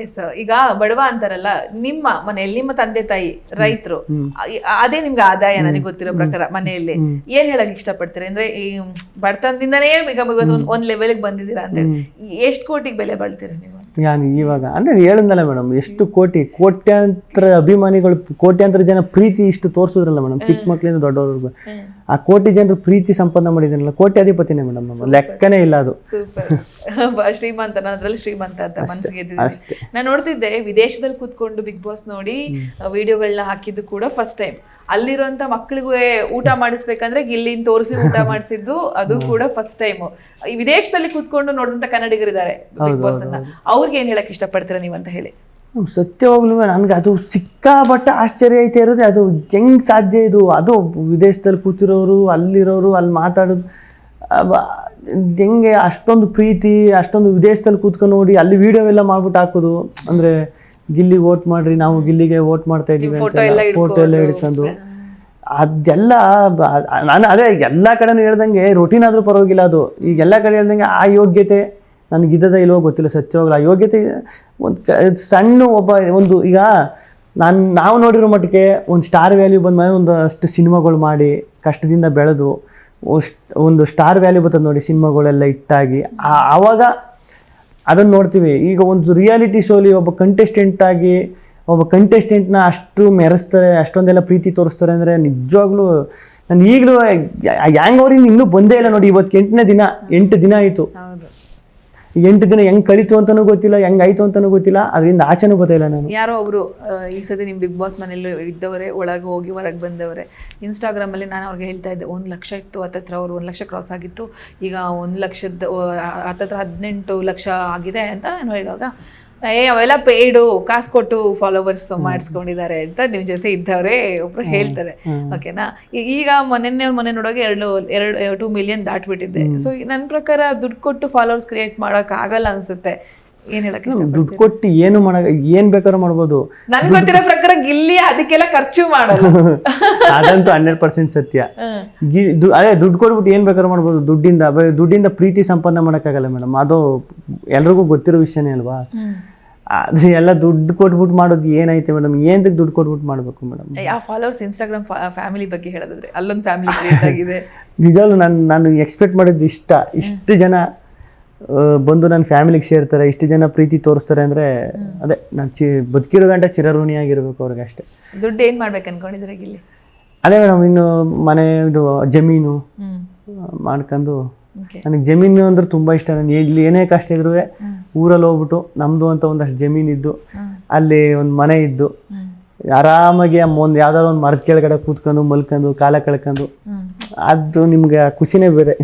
ಈಗ ಬಡವ ಅಂತಾರಲ್ಲ, ನಿಮ್ಮ ಮನೆಯಲ್ಲಿ ನಿಮ್ಮ ತಂದೆ ತಾಯಿ ರೈತರು, ಅದೇ ನಿಮ್ಗೆ ಆದಾಯ ನನಗೆ ಗೊತ್ತಿರೋ ಪ್ರಕಾರ ಮನೆಯಲ್ಲಿ ಏನ್ ಹೇಳಕ್ ಇಷ್ಟಪಡ್ತೀರಾ? ಅಂದ್ರೆ ಈ ಬಡತನದಿಂದನೇ ಈಗ ಒಂದ್ ಲೆವೆಲ್ಗೆ ಬಂದಿದ್ದೀರಾ ಅಂತ ಹೇಳಿ, ಎಷ್ಟು ಕೋಟಿಗೆ ಬೆಲೆ ಬಾಳ್ತೀರಾ ನೀವು? ನಾನು ಇವಾಗ ಅಂದ್ರೆ ಹೇಳಿದ್ನಲ್ಲ ಮೇಡಮ್, ಎಷ್ಟು ಕೋಟ್ಯಾಂತರ ಅಭಿಮಾನಿಗಳು, ಕೋಟ್ಯಾಂತರ ಜನ ಪ್ರೀತಿ ಇಷ್ಟು ತೋರಿಸಿದ್ರಲ್ಲ ಮೇಡಮ್, ಚಿಕ್ಕ ಮಕ್ಳಿಂದ ದೊಡ್ಡವ್ರಿಗೂ ಆ ಕೋಟಿ ಜನರು ಪ್ರೀತಿ ಸಂಪಾದನೆ ಮಾಡಿದ್ರಲ್ಲ, ಕೋಟ್ಯಾಧಿಪತಿನೇ ಮೇಡಮ್. ನಮ್ಮ ಲೆಕ್ಕನೇ ಇಲ್ಲ ಅದು. ಸೂಪರ್. ಶ್ರೀಮಂತ, ನಾನು ಅದ್ರಲ್ಲಿ ಶ್ರೀಮಂತ ಅಂತ ಮನ್ಸಿಗೆ ನಾನು ನೋಡ್ತಿದ್ದೆ. ವಿದೇಶದಲ್ಲಿ ಕೂತ್ಕೊಂಡು ಬಿಗ್ ಬಾಸ್ ನೋಡಿ ವಿಡಿಯೋಗಳನ್ನ ಹಾಕಿದ್ದು ಕೂಡ ಫಸ್ಟ್ ಟೈಮ್. ಅಲ್ಲಿರುವಂತ ಮಕ್ಕಳಿಗೂ ಊಟ ಮಾಡಿಸ್ಬೇಕಂದ್ರೆ ಗಿಲ್ಲಿನ ತೋರಿಸಿ ಊಟ ಮಾಡಿಸಿದ್ದು ಅದು ಕೂಡ ಫಸ್ಟ್ ಟೈಮ್. ಈ ವಿದೇಶದಲ್ಲಿ ಕೂತ್ಕೊಂಡು ನೋಡಿದಂತ ಕನ್ನಡಿಗರಿದ್ದಾರೆ ಬಿಗ್ ಬಾಸ್ ಅನ್ನ, ಅವ್ರಿಗೆ ಏನ್ ಹೇಳಕ್ ಇಷ್ಟಪಡ್ತೀರಾ ನೀವು ಅಂತ ಹೇಳಿ? ಸತ್ಯವಾಗ್ಲೂ ನನ್ಗೆ ಅದು ಸಿಕ್ಕಾಪಟ್ಟೆ ಆಶ್ಚರ್ಯ ಐತೆ ಇರೋದು. ಅದು ಹೆಂಗ್ ಸಾಧ್ಯ ಇದು? ಅದು ವಿದೇಶದಲ್ಲಿ ಕೂತಿರೋರು, ಅಲ್ಲಿರೋರು, ಅಲ್ಲಿ ಮಾತಾಡೋದು ಹೆಂಗೆ ಅಷ್ಟೊಂದು ಪ್ರೀತಿ, ಅಷ್ಟೊಂದು ವಿದೇಶದಲ್ಲಿ ಕೂತ್ಕೊಂಡು ನೋಡಿ ಅಲ್ಲಿ ವಿಡಿಯೋ ಎಲ್ಲ ಮಾಡ್ಬಿಟ್ಟು ಹಾಕೋದು. ಅಂದ್ರೆ ಗಿಲ್ಲಿಗೆ ವೋಟ್ ಮಾಡ್ರಿ, ನಾವು ಗಿಲ್ಲಿಗೆ ವೋಟ್ ಮಾಡ್ತಾ ಇದೀವಿ ಅಂತ ಫೋಟೋ ಎಲ್ಲ ಹಿಡ್ಕೊಂಡು ಅದೆಲ್ಲ. ನಾನು ಅದೇ ಎಲ್ಲ ಕಡೆನೂ ಹೇಳ್ದಂಗೆ ರೊಟೀನ್ ಆದ್ರೂ ಪರವಾಗಿಲ್ಲ. ಅದು ಈಗ ಎಲ್ಲ ಕಡೆ ಹೇಳ್ದಂಗೆ ಆ ಯೋಗ್ಯತೆ ನನಗಿದ್ದದ ಇಲ್ವೋ ಗೊತ್ತಿಲ್ಲ. ಸತ್ಯವಾಗ್ಲೂ ಆ ಯೋಗ್ಯತೆ ಒಂದು ಸಣ್ಣ ಒಂದು ಈಗ ನಾವು ನೋಡಿರೋ ಮಟ್ಟಿಗೆ ಒಂದು ಸ್ಟಾರ್ ವ್ಯಾಲ್ಯೂ ಬಂದ ಮೇಲೆ ಒಂದಷ್ಟು ಸಿನಿಮಾಗಳು ಮಾಡಿ ಕಷ್ಟದಿಂದ ಬೆಳೆದು ಒಂದು ಸ್ಟಾರ್ ವ್ಯಾಲ್ಯೂ ಬರ್ತದೆ ನೋಡಿ, ಸಿನಿಮಾಗಳೆಲ್ಲ ಹಿಟ್ಟಾಗಿ ಆವಾಗ ಅದನ್ನು ನೋಡ್ತೀವಿ. ಈಗ ಒಂದು ರಿಯಾಲಿಟಿ ಶೋಲಿ ಒಬ್ಬ ಕಂಟೆಸ್ಟೆಂಟ್ನ ಅಷ್ಟು ಮೆರೆಸ್ತಾರೆ, ಅಷ್ಟೊಂದೆಲ್ಲ ಪ್ರೀತಿ ತೋರಿಸ್ತಾರೆ ಅಂದರೆ ನಿಜವಾಗ್ಲೂ ನಾನು ಈಗಲೂ ಹ್ಯಾಂಗ್ ಅವ್ರಿಂದ ಇನ್ನೂ ಬಂದೇ ಇಲ್ಲ ನೋಡಿ. ಇವತ್ತು 8 ದಿನ ಆಯಿತು. 8 ದಿನ ಹೆಂಗ್ ಕಳೀತು ಅಂತಾನೂ ಗೊತ್ತಿಲ್ಲ, ಹೆಂಗಾಯ್ತು ಅಂತಾನೂ ಗೊತ್ತಿಲ್ಲ. ಅದರಿಂದ ಆಚೆನೂ ಗೊತ್ತಿಲ್ಲ. ನಾನು ಯಾರೋ ಅವರು ಈ ಸತಿ ನಿಮ್ ಬಿಗ್ ಬಾಸ್ ಮನೇಲಿ ಇದ್ದವರೇ, ಒಳಗೆ ಹೋಗಿ ಹೊರಗೆ ಬಂದವರೇ, ಇನ್ಸ್ಟಾಗ್ರಾಮ್ ಅಲ್ಲಿ ನಾನು ಅವ್ರಿಗೆ ಹೇಳ್ತಾ ಇದ್ದೆ 1 ಲಕ್ಷ ಇತ್ತು, ಹತ್ತತ್ರ ಅವ್ರು 1 ಲಕ್ಷ ಕ್ರಾಸ್ ಆಗಿತ್ತು, ಈಗ 1 ಲಕ್ಷದ ಹತ್ತತ್ರ 18 ಲಕ್ಷ ಆಗಿದೆ ಅಂತ ನಾನು ಹೇಳುವಾಗ, ಅವೆಲ್ಲ ಪೇಯ್ಡು, ಕಾಸು ಕೊಟ್ಟು ಫಾಲೋವರ್ಸ್ ಮಾಡಿಸ್ಕೊಂಡಿದ್ದಾರೆ ಅಂತ ನಿಮ್ ಜೊತೆ ಇದ್ದವ್ರೆ ಒಬ್ರು ಹೇಳ್ತಾರೆ. ಓಕೆನಾ? ಈಗ ಮೊನ್ನೆ ನೋಡುವಾಗ 2 ಮಿಲಿಯನ್ ದಾಟ್ಬಿಟ್ಟಿದ್ದೆ. ಸೊ ನನ್ನ ಪ್ರಕಾರ ದುಡ್ಡು ಕೊಟ್ಟು ಫಾಲೋವರ್ಸ್ ಕ್ರಿಯೇಟ್ ಮಾಡಕ್ ಆಗಲ್ಲ ಅನ್ಸುತ್ತೆ. ಏನ್ ಹೇಳಕ್ ದುಡ್ಡು ಕೊಟ್ಟು ಏನ್ ಬೇಕಾದ್ರೂ ಮಾಡ್ಬೋದು. ನನ್ಗೆ ಗೊತ್ತಿರೋ ಪ್ರಕಾರ ಗಿಲ್ಲಿ ಅದಕ್ಕೆಲ್ಲ ಖರ್ಚು ಮಾಡಲ್ಲ. ಅದಂತೂ 100% ಸತ್ಯ. ಅದೇ ದುಡ್ಡು ಕೊಟ್ಬಿಟ್ಟು ಏನ್ ಬೇಕಾದ್ರೂ ಮಾಡ್ಬೋದು. ದುಡ್ಡಿಂದ ಪ್ರೀತಿ ಸಂಪಾದನೆ ಮಾಡಕ್ಕಾಗಲ್ಲ ಮೇಡಮ್. ಅದು ಎಲ್ರಿಗೂ ಗೊತ್ತಿರೋ ವಿಷಯನೇ ಅಲ್ವಾ. ಅದು ಎಲ್ಲ ದುಡ್ಡು ಕೊಟ್ಬಿಟ್ಟು ಮಾಡೋದು ಏನೈತೆ ಮೇಡಮ್? ಏನಕ್ಕೆ ದುಡ್ಡು ಕೊಟ್ಬಿಟ್ಟು ಮಾಡ್ಬೇಕು ಮೇಡಮ್? ಆ ಫಾಲೋವರ್ಸ್ ಇನ್ಸ್ಟಾಗ್ರಾಮ್ ಫ್ಯಾಮಿಲಿ ಬಗ್ಗೆ ಹೇಳೋದಾದ್ರೆ ಅಲ್ಲೊಂದು ಫ್ಯಾಮಿಲಿ ಕ್ರಿಯೇಟ್ ಆಗಿದೆ. ನಿಜವಾಗ್ಲೂ ನಾನು ಎಕ್ಸ್ಪೆಕ್ಟ್ ಮಾಡಿದ್ದು ಇಷ್ಟು ಜನ ಬಂದು ನನ್ನ ಫ್ಯಾಮಿಲಿಗೆ ಸೇರ್ತಾರೆ, ಇಷ್ಟು ಜನ ಪ್ರೀತಿ ತೋರಿಸ್ತಾರೆ ಅಂದರೆ ಅದೇ ನಾನು ಬದುಕಿರೋ ಗಂಟ ಚಿರಋಣಿಯಾಗಿರ್ಬೇಕು ಅವ್ರಿಗೆ ಅಷ್ಟೇ. ದುಡ್ಡು ಏನು ಮಾಡ್ಬೇಕು ಅನ್ಕೊಂಡಿದ್ರೆ ಗಿಲ್ಲಿ? ಅದೇ ಮೇಡಮ್, ಇನ್ನು ಮನೆ ಇದು ಜಮೀನು ಮಾಡ್ಕೊಂಡು, ನನಗೆ ಜಮೀನು ಅಂದ್ರೆ ತುಂಬ ಇಷ್ಟ. ನಾನು ಇಲ್ಲಿ ಏನೇ ಕಷ್ಟ ಇದ್ರೂ ಊರಲ್ಲಿ ಹೋಗ್ಬಿಟ್ಟು ನಮ್ಮದು ಅಂತ ಒಂದಷ್ಟು ಜಮೀನಿದ್ದು ಅಲ್ಲಿ ಒಂದು ಮನೆ ಇದ್ದು ಆರಾಮಾಗಿ ಯಾವ್ದಾದ್ರು ಒಂದು ಮರದ ಕೆಳಗಡೆ ಕೂತ್ಕೊಂಡು ಮಲ್ಕೊಂಡು ಕಾಲ ಕಳ್ಕೊಂಡು, ಅದು ನಿಮ್ಗೆ ಖುಷಿನೇ ಬೇರೆ.